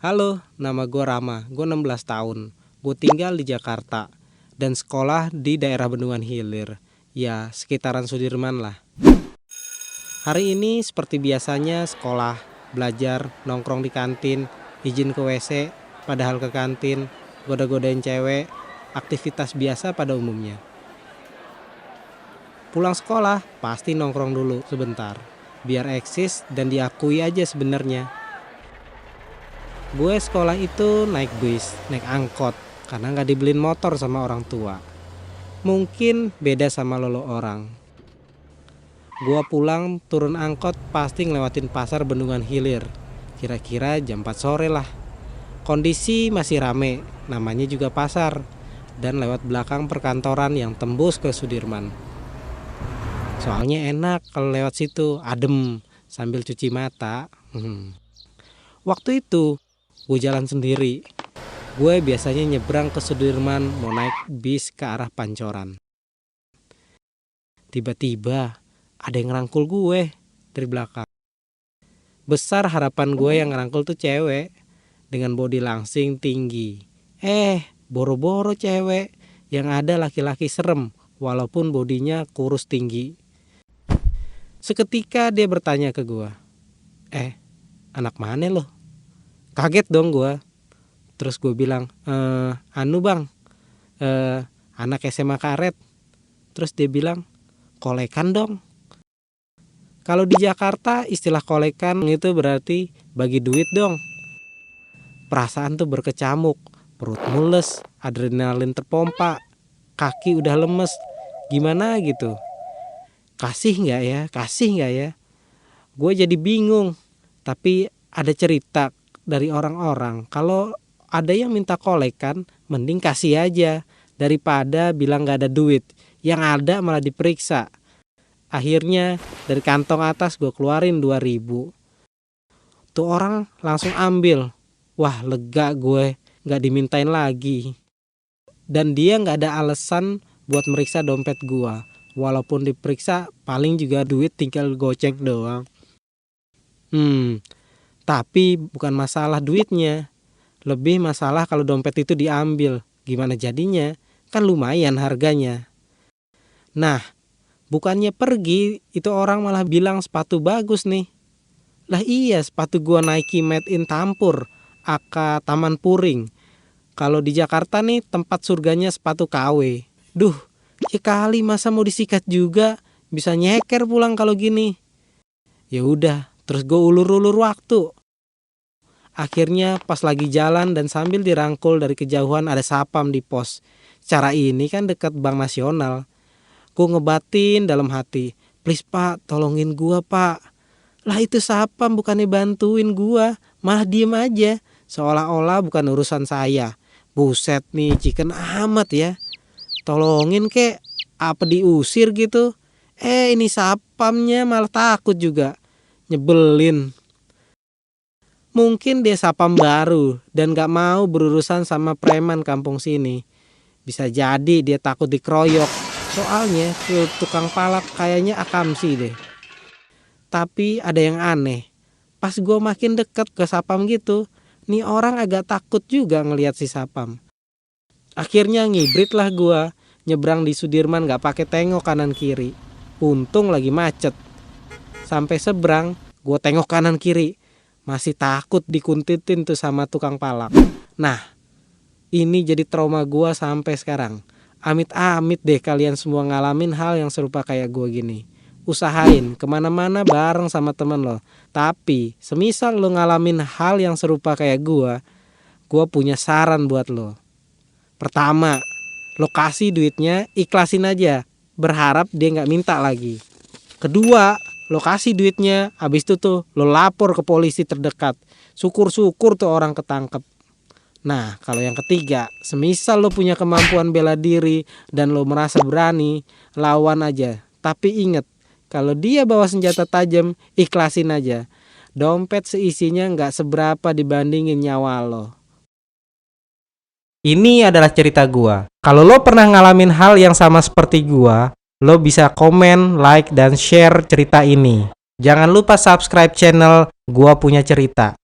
Halo, nama gue Rama, gue 16 tahun. Gue tinggal di Jakarta dan sekolah di daerah Bendungan Hilir. Ya, sekitaran Sudirman lah. Hari ini seperti biasanya sekolah, belajar, nongkrong di kantin, izin ke WC, padahal ke kantin, goda-godain cewek, aktivitas biasa pada umumnya. Pulang sekolah, pasti nongkrong dulu sebentar, biar eksis dan diakui aja sebenarnya. Gue sekolah itu naik bis, naik angkot, karena nggak dibeliin motor sama orang tua. Mungkin beda sama lolo orang. Gue pulang turun angkot pasti ngelewatin pasar Bendungan Hilir. Kira-kira jam 4 sore lah. Kondisi masih rame, namanya juga pasar. Dan lewat belakang perkantoran yang tembus ke Sudirman. Soalnya enak kalau lewat situ, adem sambil cuci mata. Waktu itu gue jalan sendiri. Gue biasanya nyebrang ke Sudirman mau naik bis ke arah Pancoran. Tiba-tiba ada yang ngerangkul gue dari belakang. Besar harapan gue yang ngerangkul tuh cewek dengan bodi langsing tinggi. Boro-boro cewek, yang ada laki-laki serem walaupun bodinya kurus tinggi. Seketika dia bertanya ke gue, anak mana lo? Kaget dong gue. Terus gue bilang, anu bang, anak SMA karet. Terus dia bilang, kolekan dong. Kalau di Jakarta istilah kolekan itu berarti bagi duit dong. Perasaan tuh berkecamuk, perut mules, adrenalin terpompa, kaki udah lemes. Gimana gitu? Kasih gak ya? Gue jadi bingung. Tapi ada cerita dari orang-orang, kalau ada yang minta kolekan, mending kasih aja daripada bilang gak ada duit. Yang ada malah diperiksa. Akhirnya dari kantong atas gue keluarin 2.000. Tuh orang langsung ambil. Wah, lega gue, gak dimintain lagi. Dan dia gak ada alasan buat meriksa dompet gue. Walaupun diperiksa paling juga duit tinggal goceng doang. Tapi bukan masalah duitnya. Lebih masalah kalau dompet itu diambil. Gimana jadinya? Kan lumayan harganya. Nah, bukannya pergi, itu orang malah bilang sepatu bagus nih. Lah iya, sepatu gua Nike Made in Tampur, aka Taman Puring. Kalau di Jakarta nih tempat surganya sepatu KW. Duh, kali masa mau disikat juga, bisa nyeker pulang kalau gini. Ya udah, terus gue ulur-ulur waktu. Akhirnya pas lagi jalan dan sambil dirangkul dari kejauhan ada sapam di pos. Cara ini kan dekat Bank Nasional. Gue ngebatin dalam hati, please pak, tolongin gua pak. Lah itu sapam bukannya bantuin gua, malah diem aja. Seolah-olah bukan urusan saya. Buset nih, chicken amat ya. Tolongin kek, apa diusir gitu. Ini sapamnya malah takut juga. Nyebelin. Mungkin dia sapam baru dan gak mau berurusan sama preman kampung sini. Bisa jadi dia takut dikeroyok. Soalnya tukang palak kayaknya akamsi deh. Tapi ada yang aneh. Pas gue makin deket ke sapam gitu, nih orang agak takut juga ngelihat si sapam. Akhirnya ngibrit lah gue. Nyebrang di Sudirman gak pakai tengok kanan kiri. Untung lagi macet. Sampai seberang, gue tengok kanan kiri. Masih takut dikuntitin tuh sama tukang palak. Nah, ini jadi trauma gue sampai sekarang. Amit-amit deh kalian semua ngalamin hal yang serupa kayak gue gini. Usahain kemana-mana bareng sama temen lo. Tapi semisal lo ngalamin hal yang serupa kayak gue punya saran buat lo. Pertama, lo kasih duitnya, ikhlasin aja. Berharap dia gak minta lagi. Kedua, lo kasih duitnya, habis itu tuh lo lapor ke polisi terdekat. Syukur-syukur tuh orang ketangkep. Nah, kalau yang ketiga, semisal lo punya kemampuan bela diri dan lo merasa berani, lawan aja. Tapi inget, kalau dia bawa senjata tajam, ikhlasin aja. Dompet seisinya gak seberapa dibandingin nyawa lo. Ini adalah cerita gua. Kalau lo pernah ngalamin hal yang sama seperti gua, lo bisa komen, like, dan share cerita ini. Jangan lupa subscribe channel Gua Punya Cerita.